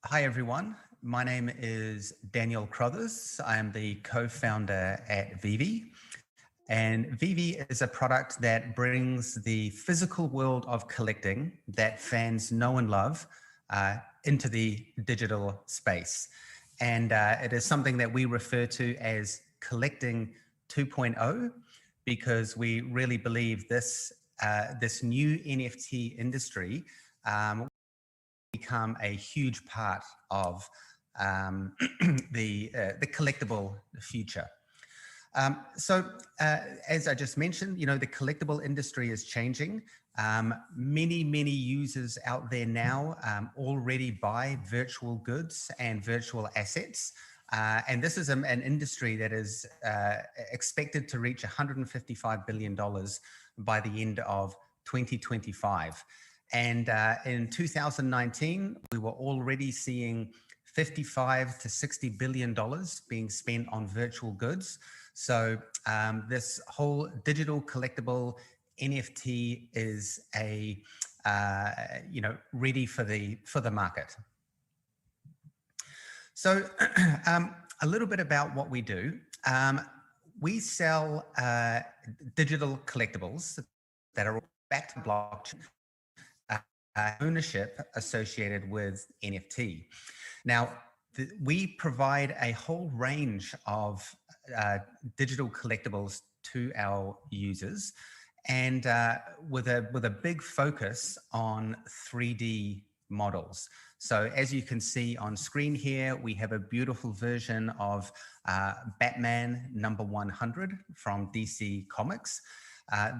Hi, everyone. My name is Daniel Crothers. I am the co-founder at VeVe. And VeVe is a product that brings the physical world of collecting that fans know and love into the digital space. And it is something that we refer to as Collecting 2.0 because we really believe this, this new NFT industry become a huge part of the collectible future. As I just mentioned, the collectible industry is changing. Many users out there now already buy virtual goods and virtual assets. And this is an industry that is expected to reach $155 billion by the end of 2025. And in 2019, we were already seeing $55 to $60 billion being spent on virtual goods. So this whole digital collectible NFT is ready for the market. So a little bit about what we do. We sell digital collectibles that are backed to blockchain. Ownership associated with NFT. Now, we provide a whole range of digital collectibles to our users, and with a big focus on 3D models. So as you can see on screen here, we have a beautiful version of Batman #100 from DC Comics.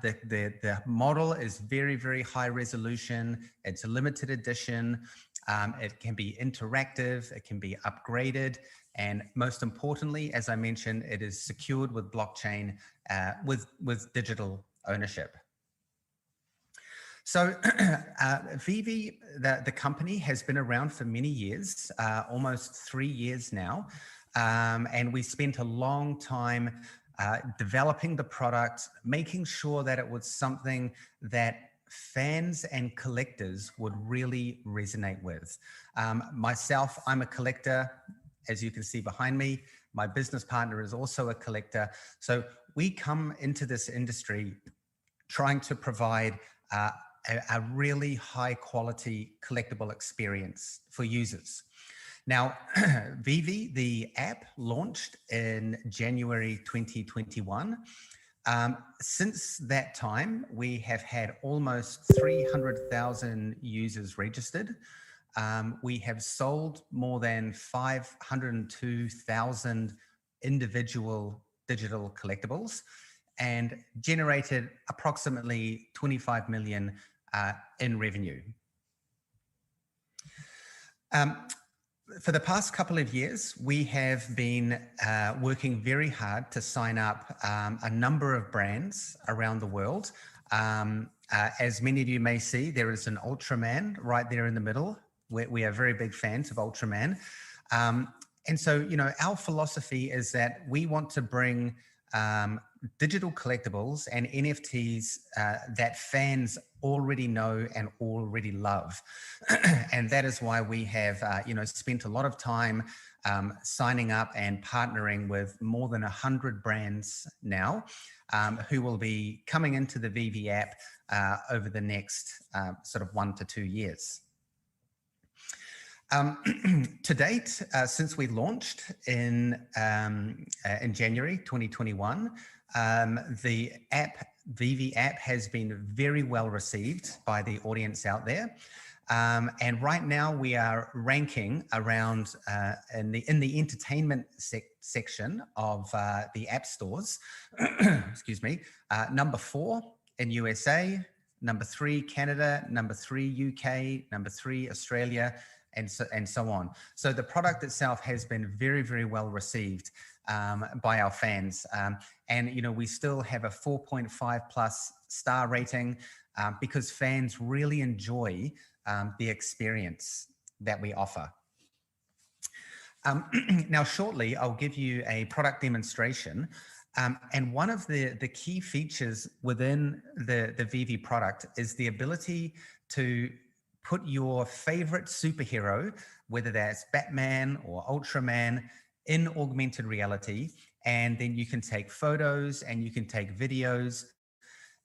The model is very high resolution. It's a limited edition. It can be interactive. It can be upgraded. And most importantly, as I mentioned, it is secured with blockchain with digital ownership. So VeVe, the company, has been around for many years, almost 3 years now. And we spent a long time developing the product, making sure that it was something that fans and collectors would really resonate with. Myself, I'm a collector, as you can see behind me. My business partner is also a collector. So we come into this industry trying to provide a really high quality collectible experience for users. Now, VeVe, the app, launched in January 2021. Since that time, we have had almost 300,000 users registered. We have sold more than 502,000 individual digital collectibles and generated approximately 25 million in revenue. For the past couple of years, we have been working very hard to sign up a number of brands around the world. As many of you may see, there is an Ultraman right there in the middle. We are very big fans of Ultraman. And so, our philosophy is that we want to bring digital collectibles and NFTs that fans already know and already love. And that is why we have, spent a lot of time signing up and partnering with more than 100 brands now who will be coming into the VeVe app over the next sort of 1 to 2 years. To date, since we launched in January 2021, the VeVe app has been very well received by the audience out there. And right now we are ranking around in the entertainment section of the app stores, excuse me, number 4 in USA, number 3 Canada, number 3 UK, number 3 Australia, and so on. So the product itself has been very well received by our fans. And we still have a 4.5+ star rating because fans really enjoy the experience that we offer. Now, shortly, I'll give you a product demonstration. And one of the key features within the VeVe product is the ability to put your favorite superhero, whether that's Batman or Ultraman, in augmented reality. And then you can take photos and you can take videos.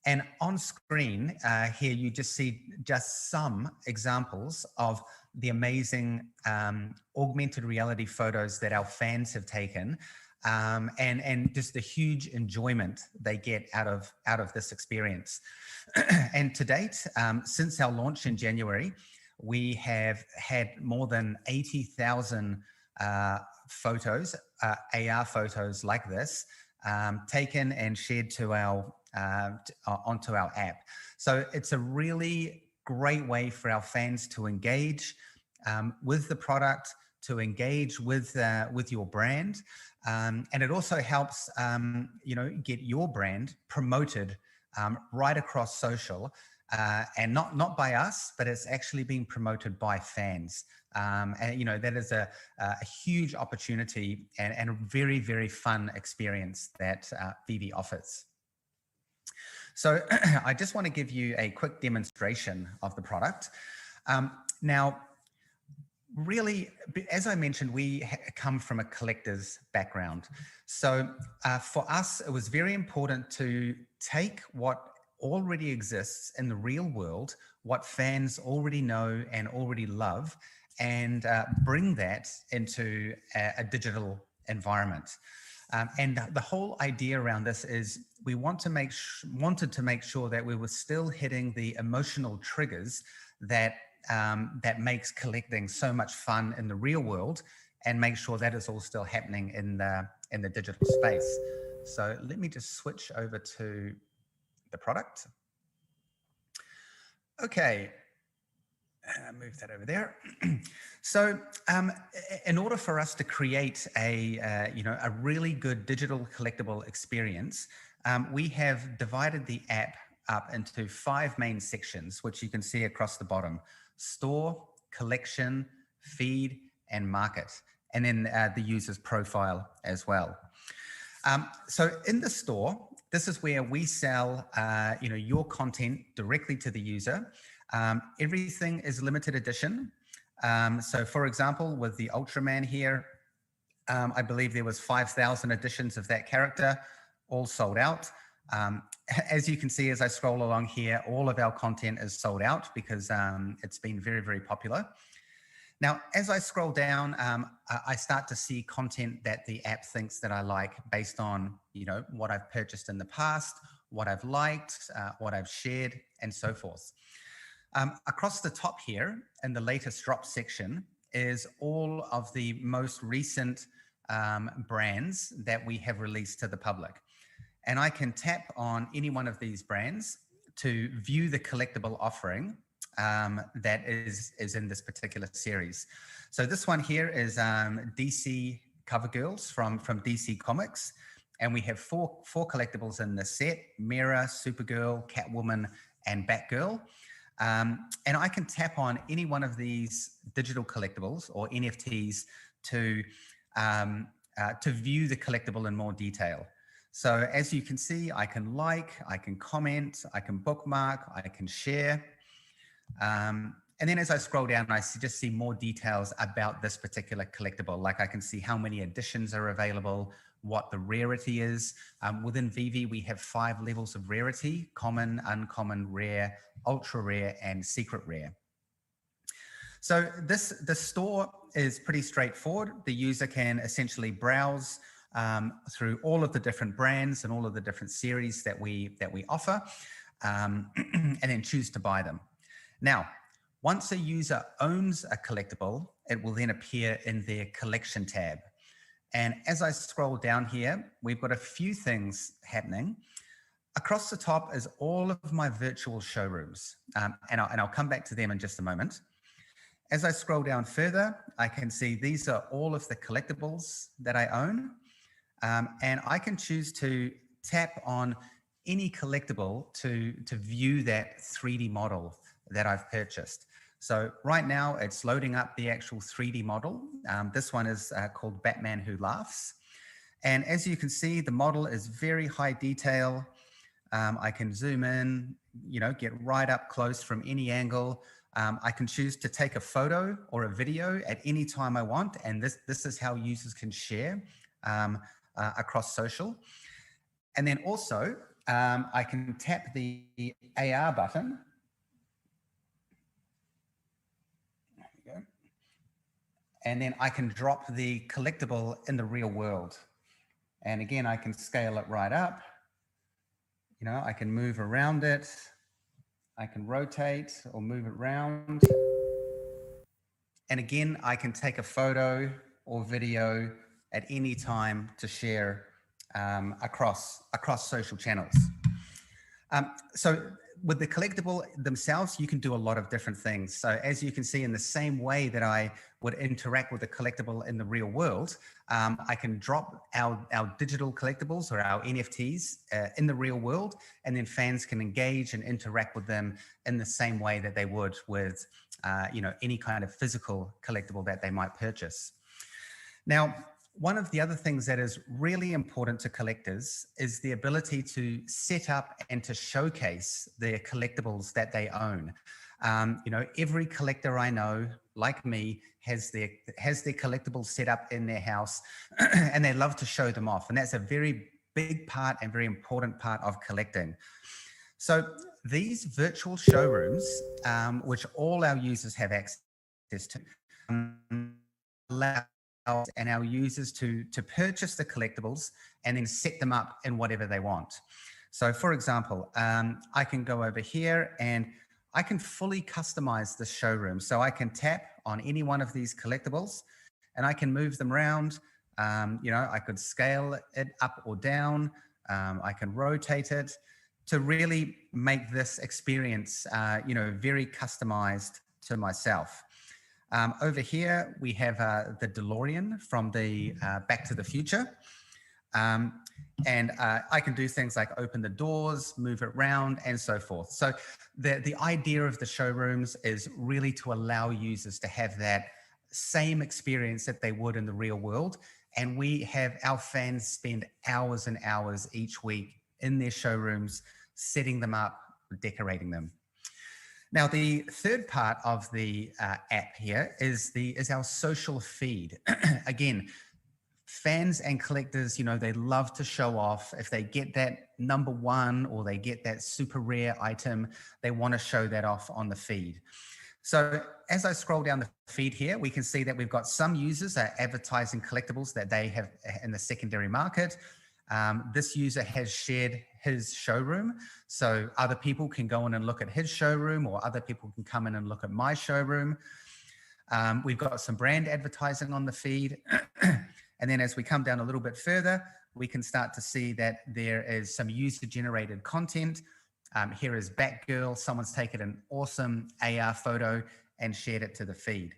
And on screen here, you just see just some examples of the amazing augmented reality photos that our fans have taken, and just the huge enjoyment they get out of this experience. And to date, since our launch in January, we have had more than 80,000 photos, AR photos like this, taken and shared to our onto our app. So it's a really great way for our fans to engage with the product, to engage with your brand, and it also helps get your brand promoted right across social, and not by us, but it's actually being promoted by fans. And that is a huge opportunity and a very, very fun experience that VeVe offers. So I just want to give you a quick demonstration of the product. Now, really, as I mentioned, we come from a collector's background. So for us, it was very important to take what already exists in the real world, what fans already know and already love, and bring that into a digital environment. And the whole idea around this is we wanted to make sure that we were still hitting the emotional triggers that that makes collecting so much fun in the real world, and make sure that is all still happening in the digital space. So let me just switch over to the product. Okay. Move that over there. So in order for us to create a really good digital collectible experience, we have divided the app up into 5 main sections, which you can see across the bottom: store, collection, feed, and market, and then the user's profile as well. So in the store, this is where we sell your content directly to the user. Everything is limited edition. So for example, with the Ultraman here, I believe there was 5,000 editions of that character, all sold out. As you can see, as I scroll along here, all of our content is sold out because it's been very, very popular. Now, as I scroll down, I start to see content that the app thinks that I like based on, what I've purchased in the past, what I've liked, what I've shared, and so forth. Across the top here in the latest drop section is all of the most recent brands that we have released to the public. And I can tap on any one of these brands to view the collectible offering that is in this particular series. So this one here is DC Cover Girls from DC Comics. And we have four collectibles in the set: Mera, Supergirl, Catwoman, and Batgirl. And I can tap on any one of these digital collectibles or NFTs to view the collectible in more detail. So as you can see, I can comment, I can bookmark, I can share. And then as I scroll down, I just see more details about this particular collectible. Like I can see how many editions are available, what the rarity is. Within VeVe, we have 5 levels of rarity: common, uncommon, rare, ultra rare, and secret rare. So the store is pretty straightforward. The user can essentially browse through all of the different brands and all of the different series that we offer, and then choose to buy them. Now, once a user owns a collectible, it will then appear in their collection tab. And as I scroll down here, we've got a few things happening. Across the top is all of my virtual showrooms, and I'll come back to them in just a moment. As I scroll down further, I can see these are all of the collectibles that I own, and I can choose to tap on any collectible to view that 3D model that I've purchased. So right now it's loading up the actual 3D model. This one is called Batman Who Laughs. And as you can see, the model is very high detail. I can zoom in, get right up close from any angle. I can choose to take a photo or a video at any time I want, and this is how users can share across social. And then also, I can tap the AR button. There we go. And then I can drop the collectible in the real world. And again, I can scale it right up. You know, I can move around it. I can rotate or move it around. And again, I can take a photo or video at any time to share across social channels. So with the collectible themselves, you can do a lot of different things. So as you can see, in the same way that I would interact with the collectible in the real world, I can drop our digital collectibles or our NFTs in the real world, and then fans can engage and interact with them in the same way that they would with you know, any kind of physical collectible that they might purchase. Now, one of the other things that is really important to collectors is the ability to set up and to showcase their collectibles that they own. You know, every collector I know, like me, has their collectibles set up in their house and they love to show them off. And that's a very big part and very important part of collecting. So these virtual showrooms, which all our users have access to, allow and our users to purchase the collectibles and then set them up in whatever they want. So for example, I can go over here and I can fully customize the showroom. So I can tap on any one of these collectibles and I can move them around. You know, I could scale it up or down. I can rotate it to really make this experience, you know, very customized to myself. Over here, we have the DeLorean from the Back to the Future. And I can do things like open the doors, move it around, and so forth. So the idea of the showrooms is really to allow users to have that same experience that they would in the real world. And we have our fans spend hours and hours each week in their showrooms, setting them up, decorating them. Now, the third part of the app here is our social feed. Again, fans and collectors, you know, they love to show off. If they get that #1 or they get that super rare item, they want to show that off on the feed. So as I scroll down the feed here, we can see that we've got some users are advertising collectibles that they have in the secondary market. This user has shared his showroom, so other people can go in and look at his showroom, or other people can come in and look at my showroom. We've got some brand advertising on the feed. And then as we come down a little bit further, we can start to see that there is some user-generated content. Here is Batgirl. Someone's taken an awesome AR photo and shared it to the feed.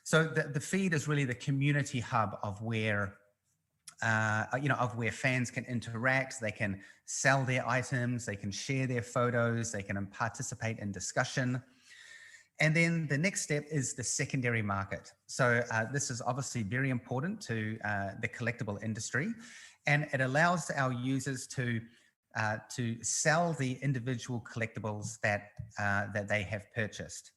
So the feed is really the community hub of where you know, of where fans can interact, they can sell their items, they can share their photos, they can participate in discussion. And then the next step is the secondary market. So this is obviously very important to the collectible industry, and it allows our users to sell the individual collectibles that they have purchased.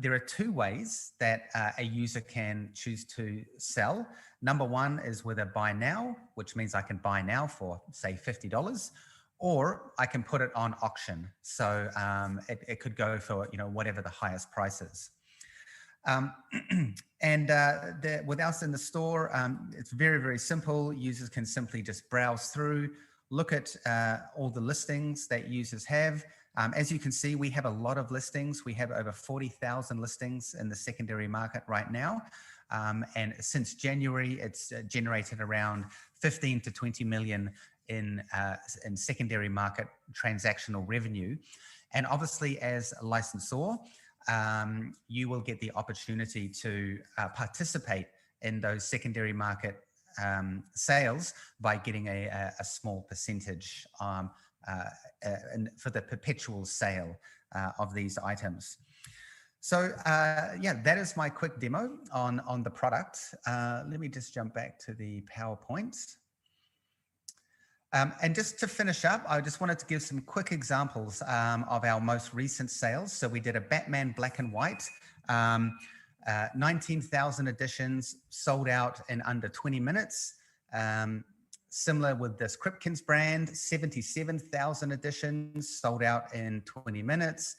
There are two ways that a user can choose to sell. #1 is with a buy now, which means I can buy now for, say, $50, or I can put it on auction. So it could go for, you know, whatever the highest price is. With us in the store, it's very, very simple. Users can simply just browse through, look at all the listings that users have. As you can see, we have a lot of listings. We have over 40,000 listings in the secondary market right now. And since January, it's generated around 15 to 20 million in secondary market transactional revenue. And obviously, as a licensor, you will get the opportunity to participate in those secondary market sales by getting a small percentage for the perpetual sale of these items. So yeah, that is my quick demo on the product. Let me just jump back to the PowerPoint. And just to finish up, I just wanted to give some quick examples of our most recent sales. So we did a Batman black and white, 19,000 editions, sold out in under 20 minutes. Similar with this Kripkins brand, 77,000 editions, sold out in 20 minutes.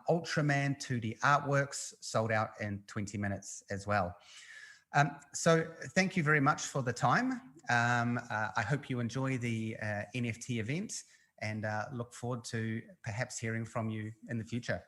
Ultraman 2D artworks, sold out in 20 minutes as well. So thank you very much for the time. I hope you enjoy the NFT event, and look forward to perhaps hearing from you in the future.